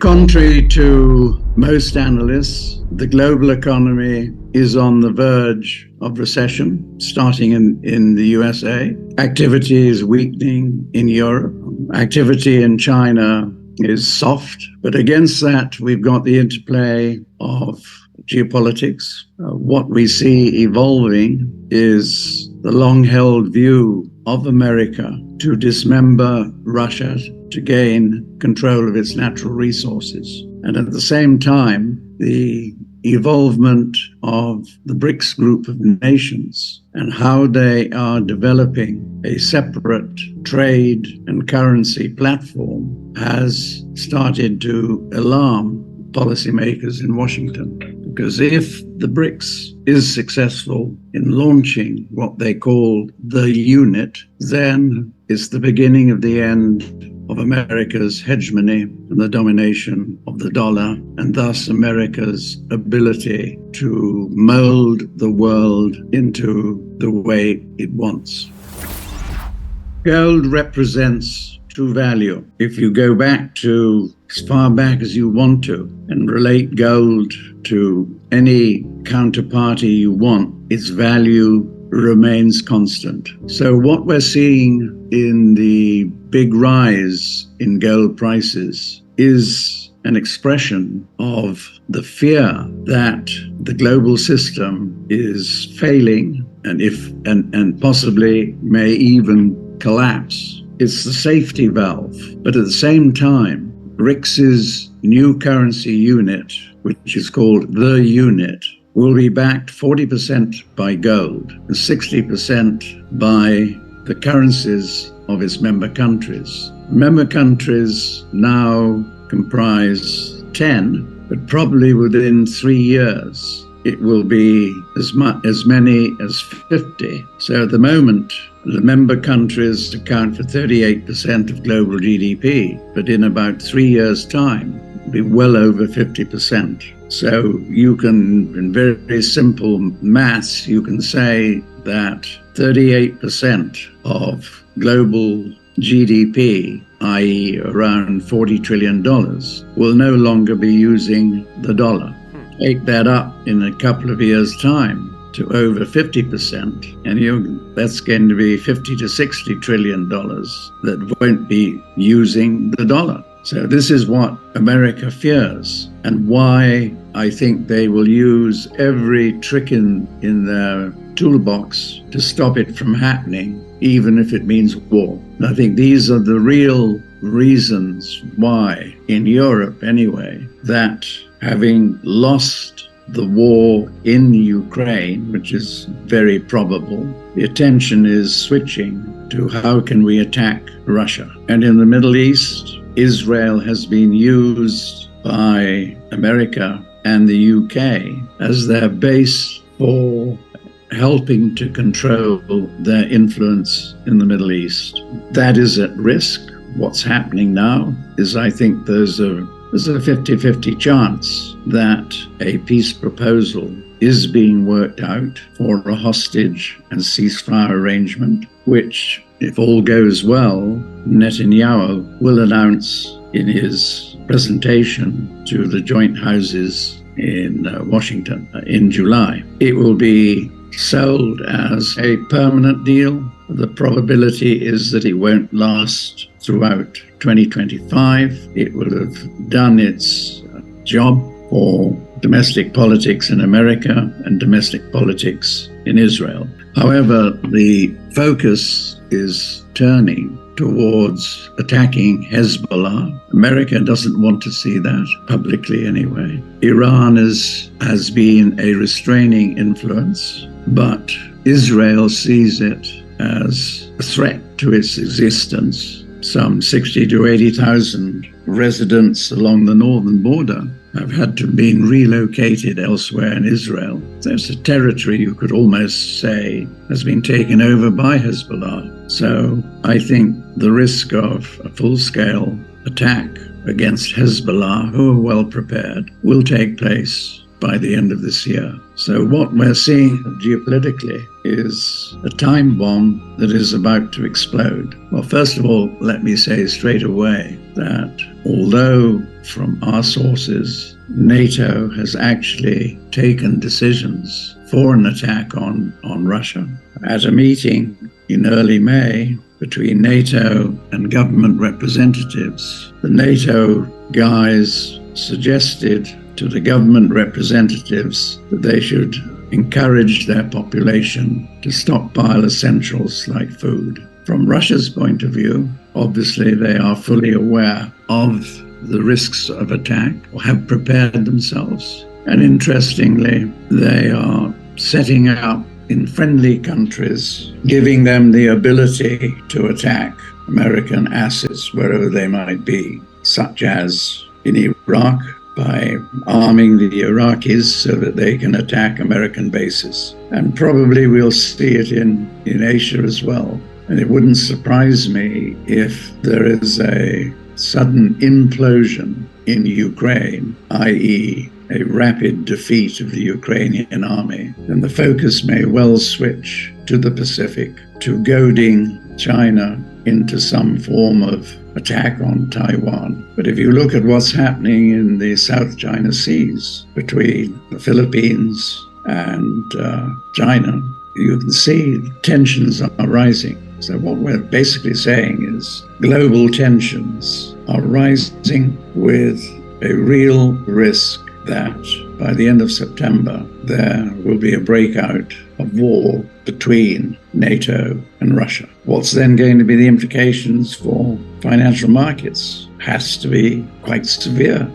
Contrary to most analysts, the global economy is on the verge of recession, starting in the USA. Activity is weakening in Europe. Activity in China is soft. But against that, we've got the interplay of geopolitics. What we see evolving is the long-held view of America to dismember Russia to gain control of its natural resources. And at the same time, the evolvement of the BRICS group of nations and how they are developing a separate trade and currency platform has started to alarm policymakers in Washington. Because if the BRICS is successful in launching what they call the unit, then it's the beginning of the end of America's hegemony and the domination of the dollar, and thus America's ability to mold the world into the way it wants. Gold represents true value. If you go back to as far back as you want to and relate gold to any counterparty you want, its value remains constant. So what we're seeing in the big rise in gold prices is an expression of the fear that the global system is failing and possibly may even collapse. It's the safety valve. But at the same time, BRICS's new currency unit, which is called the unit, will be backed 40% by gold and 60% by the currencies of its member countries. Member countries now comprise 10, but probably within 3 years, it will be as many as 50. So at the moment, the member countries account for 38% of global GDP, but in about 3 years' time, it'll be well over 50%. So you can, in very simple maths, you can say that 38% of global GDP, i.e. around $40 trillion, will no longer be using the dollar. Take that up in a couple of years' time to over 50%, and that's going to be $50 to $60 trillion that won't be using the dollar. So this is what America fears, and why I think they will use every trick in their toolbox to stop it from happening, even if it means war. And I think these are the real reasons why, in Europe anyway, that having lost the war in Ukraine, which is very probable, the attention is switching to how can we attack Russia. And in the Middle East, Israel has been used by America and the UK as their base for helping to control their influence in the Middle East. That is at risk. What's happening now is, I think there's a 50-50 chance that a peace proposal is being worked out for a hostage and ceasefire arrangement, which, if all goes well, Netanyahu will announce in his presentation to the joint houses in Washington in July. It will be sold as a permanent deal. The probability is that it won't last throughout 2025. It will have done its job for domestic politics in America and domestic politics in Israel. However, the focus is turning towards attacking Hezbollah. America doesn't want to see that, publicly anyway. Iran has been a restraining influence, but Israel sees it as a threat to its existence. Some 60 to 80,000 residents along the northern border have had to be relocated elsewhere in Israel. That's a territory you could almost say has been taken over by Hezbollah. So I think the risk of a full-scale attack against Hezbollah, who are well prepared, will take place by the end of this year. So what we're seeing geopolitically is a time bomb that is about to explode. Well, first of all, let me say straight away that although from our sources, NATO has actually taken decisions for an attack on Russia. At a meeting in early May between NATO and government representatives, the NATO guys suggested to the government representatives that they should encourage their population to stockpile essentials like food. From Russia's point of view, obviously they are fully aware of the risks of attack or have prepared themselves. And interestingly, they are setting up in friendly countries, giving them the ability to attack American assets wherever they might be, such as in Iraq, by arming the Iraqis so that they can attack American bases. And probably we'll see it in Asia as well. And it wouldn't surprise me if there is a sudden implosion in Ukraine, i.e., a rapid defeat of the Ukrainian army, then the focus may well switch to the Pacific, to goading China into some form of attack on Taiwan. But if you look at what's happening in the South China Seas between the Philippines and China, you can see tensions are rising. So what we're basically saying is global tensions are rising with a real risk that by the end of September, there will be a breakout of war between NATO and Russia. What's then going to be the implications for financial markets? Has to be quite severe.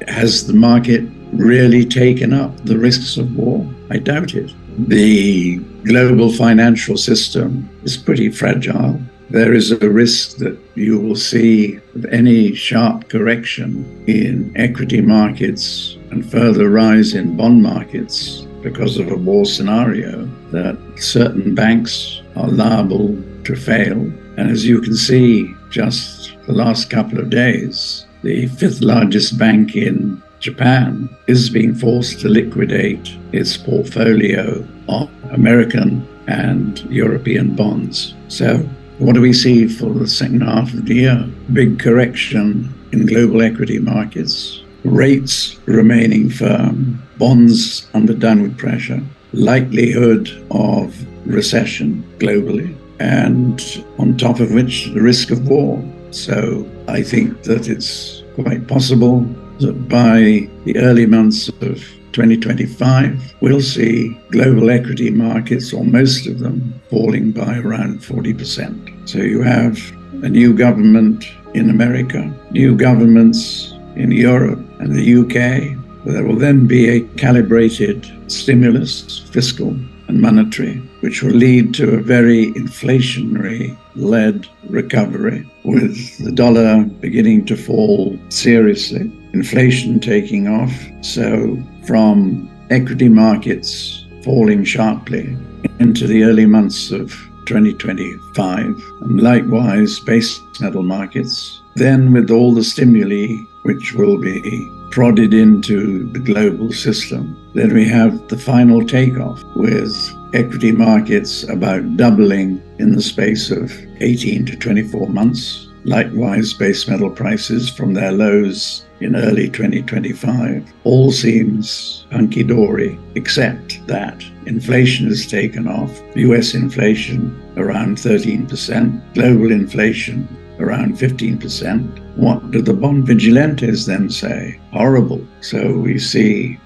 Has the market really taken up the risks of war? I doubt it. The global financial system is pretty fragile. There is a risk that you will see any sharp correction in equity markets and further rise in bond markets because of a war scenario, that certain banks are liable to fail. And as you can see, just the last couple of days, the fifth largest bank in Japan is being forced to liquidate its portfolio of American and European bonds. So what do we see for the second half of the year? Big correction in global equity markets, rates remaining firm, bonds under downward pressure, likelihood of recession globally, and on top of which, the risk of war. So I think that it's quite possible that by the early months of 2025, we'll see global equity markets, or most of them, falling by around 40%. So you have a new government in America, new governments in Europe and the UK. There will then be a calibrated stimulus, fiscal and monetary, which will lead to a very inflationary-led recovery, with the dollar beginning to fall seriously, inflation taking off. So from equity markets falling sharply into the early months of 2025, and likewise base metal markets, then with all the stimuli which will be prodded into the global system, then we have the final takeoff, with equity markets about doubling in the space of 18 to 24 months. Likewise, base metal prices from their lows in early 2025. All seems hunky-dory, except that inflation has taken off. US inflation around 13%, global inflation around 15%. What do the bond vigilantes then say? Horrible. So we see,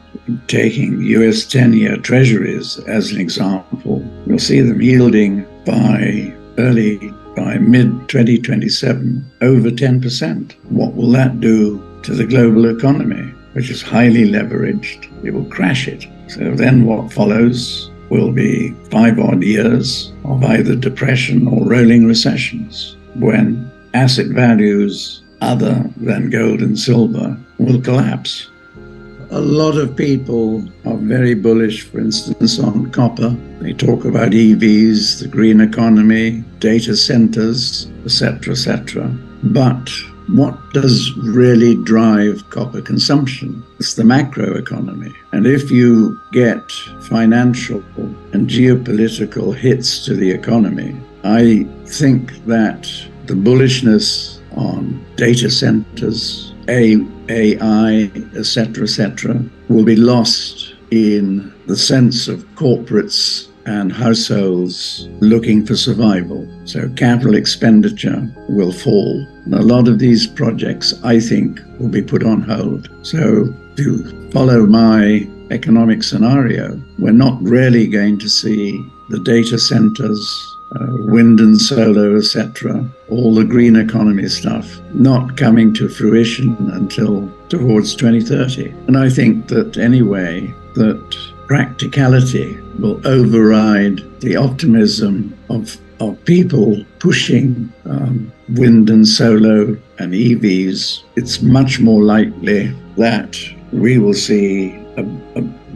taking US 10-year treasuries as an example, we'll see them yielding by mid-2027 over 10%. What will that do to the global economy, which is highly leveraged? It will crash it. So then what follows will be 5-odd years of either depression or rolling recessions, when asset values other than gold and silver will collapse. A lot of people are very bullish, for instance, on copper. They talk about EVs, the green economy, data centers, etc., etc. But what does really drive copper consumption? It's the macroeconomy. And if you get financial and geopolitical hits to the economy, I think that the bullishness on data centers, AI, etc., will be lost in the sense of corporates and households looking for survival. So capital expenditure will fall. And a lot of these projects, I think, will be put on hold. So to follow my economic scenario, we're not really going to see the data centers, wind and solar, etc., all the green economy stuff, not coming to fruition until towards 2030. And I think that anyway, that practicality will override the optimism of people pushing wind and solar and EVs. It's much more likely that we will see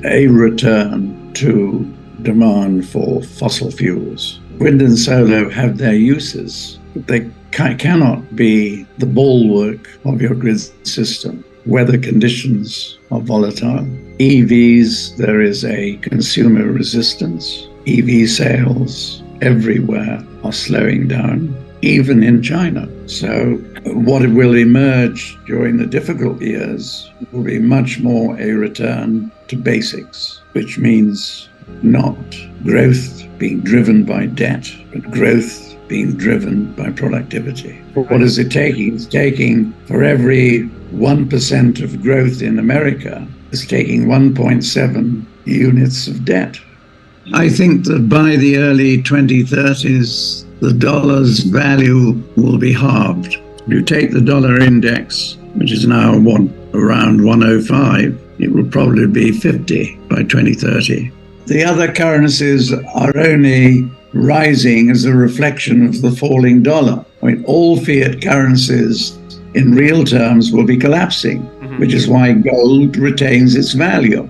a return to demand for fossil fuels. Wind and solar have their uses, but they cannot be the bulwark of your grid system. Weather conditions are volatile. EVs, there is a consumer resistance. EV sales everywhere are slowing down, even in China. So what will emerge during the difficult years will be much more a return to basics, which means not growth being driven by debt, but growth being driven by productivity. What is it taking? It's taking, for every 1% of growth in America, it's taking 1.7 units of debt. I think that by the early 2030s, the dollar's value will be halved. If you take the dollar index, which is now around 105, it will probably be 50 by 2030. The other currencies are only rising as a reflection of the falling dollar. I mean, all fiat currencies in real terms will be collapsing, which is why gold retains its value.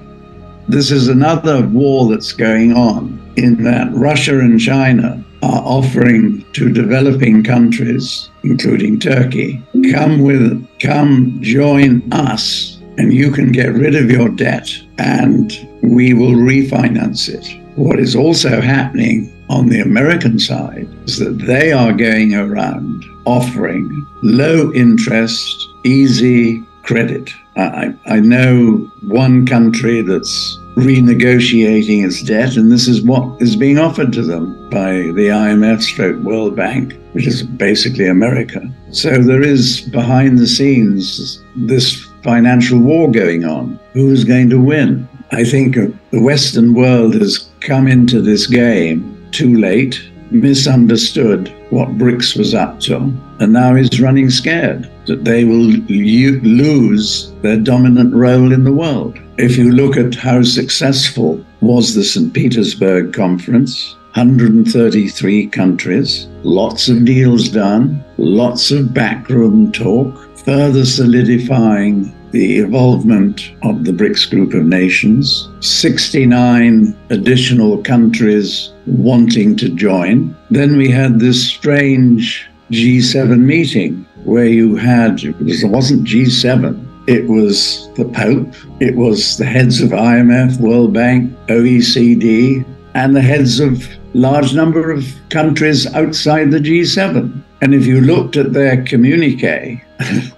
This is another war that's going on, in that Russia and China are offering to developing countries, including Turkey, come join us and you can get rid of your debt and we will refinance it. What is also happening on the American side is that they are going around offering low interest, easy credit. I know one country that's renegotiating its debt, and this is what is being offered to them by the IMF/World Bank, which is basically America. So there is behind the scenes this financial war going on. Who's going to win? I think the Western world has come into this game too late, misunderstood what BRICS was up to, and now is running scared that they will lose their dominant role in the world. If you look at how successful was the St. Petersburg conference, 133 countries, lots of deals done, lots of backroom talk, further solidifying the involvement of the BRICS group of nations, 69 additional countries wanting to join. Then we had this strange G7 meeting where you had, it wasn't G7, it was the Pope, it was the heads of IMF, World Bank, OECD, and the heads of large number of countries outside the G7. And if you looked at their communiqué,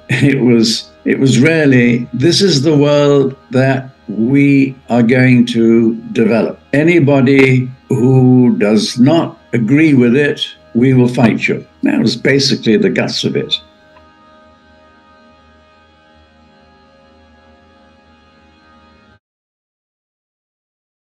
it was really, this is the world that we are going to develop. Anybody who does not agree with it, we will fight you. That was basically the guts of it.